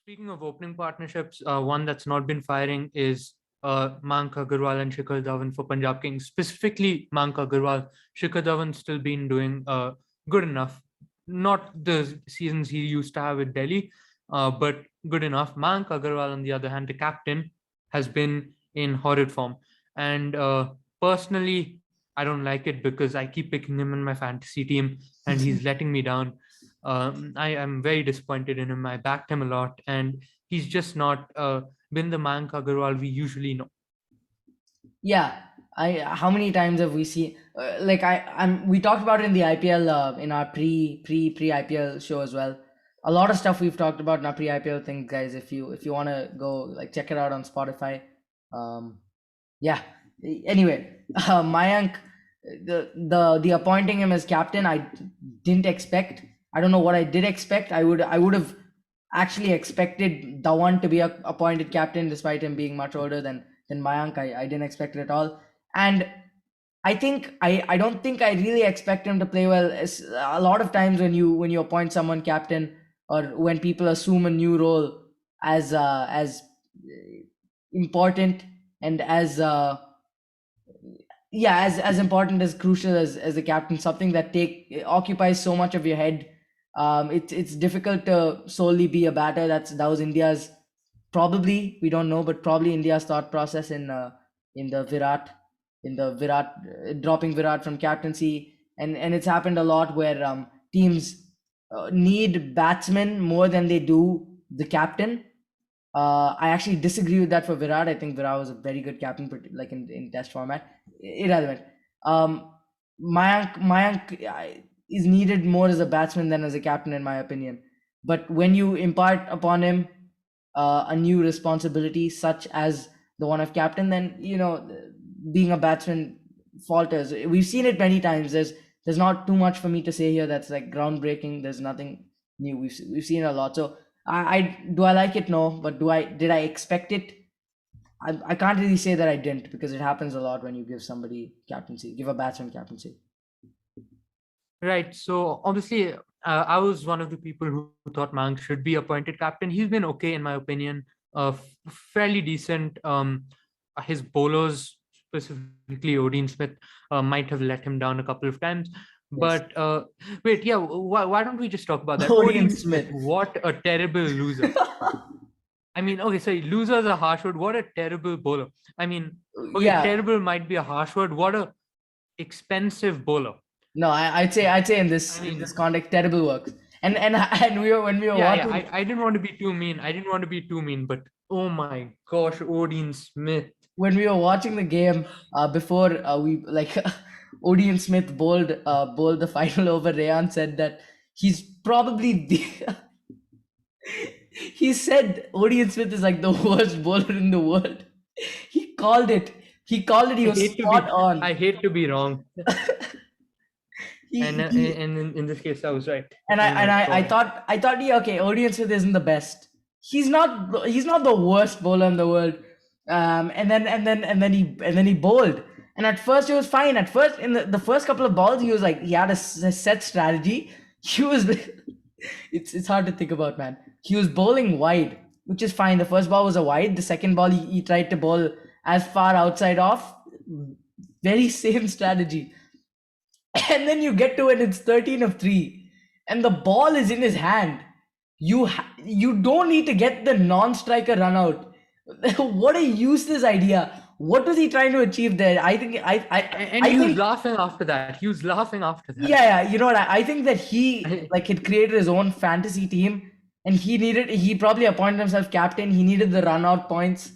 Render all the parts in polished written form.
Speaking of opening partnerships, one that's not been firing is Mayank Agarwal and Shikhar Dhawan for Punjab Kings. Specifically, Mayank Agarwal. Shikhar Dhawan still been doing good enough. Not the seasons he used to have with Delhi, but good enough. Mayank Agarwal, on the other hand, the captain, has been in horrid form. And personally, I don't like it because I keep picking him in my fantasy team and he's letting me down. I am very disappointed in him. I backed him a lot, and he's just not been the Mayank Agarwal we usually know. Yeah, I how many times have we seen like I'm we talked about it in the IPL in our pre IPL show as well. A lot of stuff we've talked about in our pre IPL thing, guys. If you want to go like check it out on Spotify. Um, yeah. Anyway, Mayank, the appointing him as captain, I didn't expect. I don't know what I did expect. I would have actually expected Dhawan to be appointed captain, despite him being much older than Mayank. I didn't expect it at all, and I don't think I really expect him to play well. A lot of times when you appoint someone captain, or when people assume a new role as important and as yeah, as important, as crucial as the captain, something that take occupies so much of your head. It's difficult to solely be a batter. That was India's, probably, we don't know, but probably India's thought process in the Virat in the Virat dropping Virat from captaincy. And it's happened a lot where teams need batsmen more than they do the captain. I actually disagree with that for Virat. I think Virat was a very good captain, like in test format. Irrelevant. Um, Mayank is needed more as a batsman than as a captain, in my opinion. But when you impart upon him a new responsibility, such as the one of captain, then being a batsman falters. We've seen it many times. There's not too much for me to say here that's like groundbreaking. There's nothing new. We've seen a lot. So I do I like it? No, but did I expect it? I can't really say that I didn't, because it happens a lot when you give somebody captaincy, give a batsman captaincy. Right. So obviously, I was one of the people who thought Mayank should be appointed captain. He's been okay, in my opinion, fairly decent. His bowlers, specifically Odean Smith, might have let him down a couple of times. Yes. But wait, yeah, why don't we just talk about that? Odean Odean Smith, Smith. what a terrible loser. I mean, okay, sorry, loser is a harsh word. What a terrible bowler. I mean, okay, Yeah. terrible might be a harsh word. What a expensive bowler. No, I'd say in I this mean, context, terrible works. And when we were yeah. watching I didn't want to be too mean. I didn't want to be too mean, but oh my gosh, Odean Smith. the game, before we like Odean Smith bowled the final over, Rayan said that he's probably the he said Odean Smith is like the worst bowler in the world. He called it. He I was hate to spot be on. I hate to be wrong. And He in this case I was right. and I Oh and my I, I god. thought I thought yeah, okay, Odean Smith isn't the best. He's not the worst bowler in the world. And then he bowled. And at first it was fine. At first, in the first couple of balls, he was like, he had a set strategy. He was it's hard to think about, man. He was bowling wide, which is fine. The first ball was a wide. The second ball, he tried to bowl as far outside off. Very same strategy. And then you get to it, it's 13 of 3, and the ball is in his hand. You don't need to get the non-striker run out. What a useless idea. What was he trying to achieve there? I think And I he was think laughing after that. He was laughing after that. yeah, you know what, I think that he like had created his own fantasy team, and he probably appointed himself captain. He needed the run out points.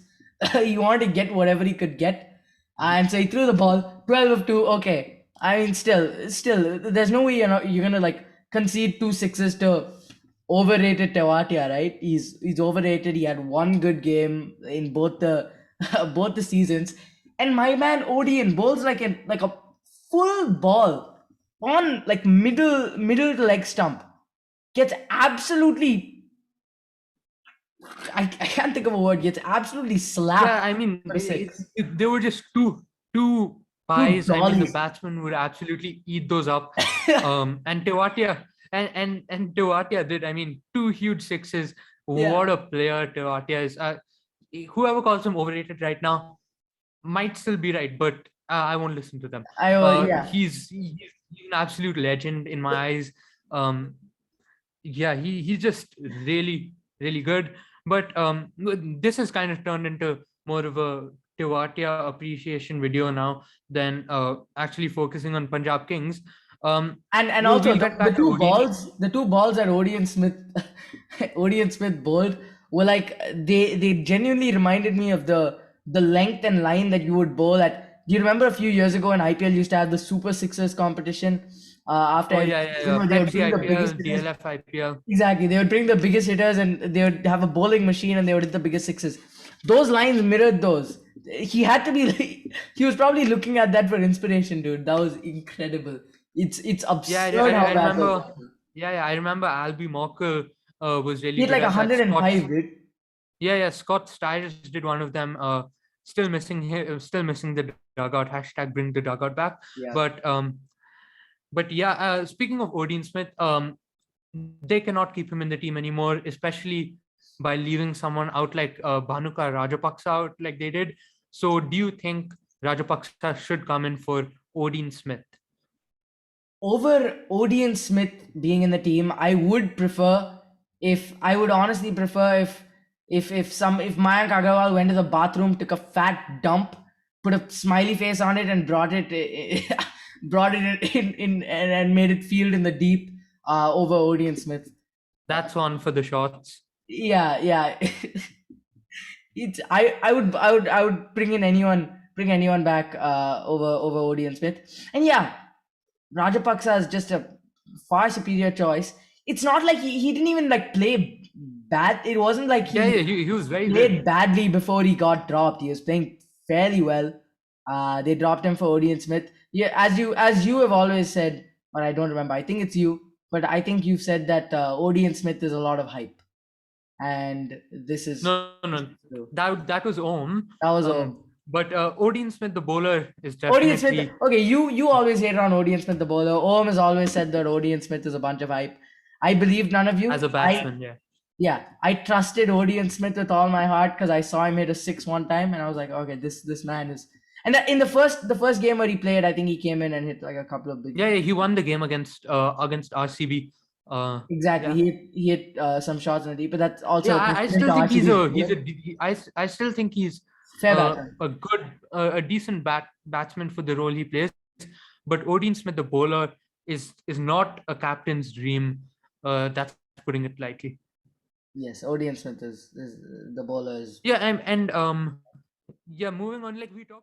He wanted to get whatever he could get, and so he threw the ball. 12 of 2. Okay, I mean, still there's no way you're gonna like concede two sixes to overrated Tewatia, right? He's overrated. He had one good game in both the both the seasons. And my man Odean bowls like a full ball on like middle to leg stump. Gets absolutely, I can't think of a word. Gets absolutely Yeah, slapped I mean, for a six. there were just two Two pies. I mean, the dollies. batsman would absolutely eat those up. And Tewatia and Tewatia did. I mean, two huge sixes. what a player Tewatia is. Whoever calls him overrated right now might still be right, but I won't listen to them. Yeah. He's an absolute legend in my eyes. Um, yeah, he's just really good. But this has kind of turned into more of a Tewatia appreciation video now than actually focusing on Punjab Kings. And We'll, also we'll get the back to two Odean. balls, that Odean Smith, Odean Smith bowled were like they genuinely reminded me of the length and line that you would bowl at. Do you remember a few years ago in IPL used to have the Super Sixers competition? After Oh every yeah, yeah, season, yeah. where they would Pepsi bring the biggest IPL, hitters. DLF IPL. Exactly, they would bring the biggest hitters and they would have a bowling machine and they would hit the biggest sixes. Those lines mirrored those. He had to be he was probably looking at that for inspiration, dude. That was incredible. It's Yeah, absurd how I bad those remember. lines were. Yeah, I remember Albie Morkel was He really hit good like at that. 105, dude. Yeah, Scott Styris did one of them. Still missing the dugout. Hashtag bring the dugout back. Yeah. But yeah, speaking of Odean Smith, they cannot keep him in the team anymore, especially by leaving someone out like Bhanuka Rajapaksa out like they did. So, do you think Rajapaksa should come in for Odean Smith? Over Odean Smith being in the team, I would honestly prefer if Mayank Agarwal went to the bathroom, took a fat dump, put a smiley face on it, and brought it brought it in and made it field in the deep over Odean Smith. That's one for the shots. Yeah, yeah. It's I would bring anyone back over Odean Smith. And yeah, Rajapaksa is just a far superior choice. It's not like he didn't even like play bad. It wasn't like Yeah, he was very played good. badly before he got dropped. He was playing fairly well. They dropped him for Odean Smith. Yeah, as you have always said, but I don't remember. I think it's you, but I think you've said that Odean Smith is a lot of hype, and No. true. That was Om. That was all. But Odean Smith, the bowler, is Odean Smith. definitely Okay, you always hate on Odean Smith the bowler. Ohm has always said that Odean Smith is a bunch of hype. I believe none of you. as a batsman. Yeah. Yeah, I trusted Odean Smith with all my heart because I saw him hit a six one time, and I was like, okay, this man is. And in the first game where he played, I think he came in and hit like a couple of big. Yeah, he won the game against RCB. Exactly, Yeah. he hit some shots in the deep, but that's also Yeah, a I testament still to think he's RCB's a bowling. I still think he's Fair batter. a good a decent batsman for the role he plays. But Odean Smith, the bowler, is not a captain's dream. That's putting it lightly. Yes, Odean Smith is the bowler is. Yeah, and yeah, moving on. Like we talked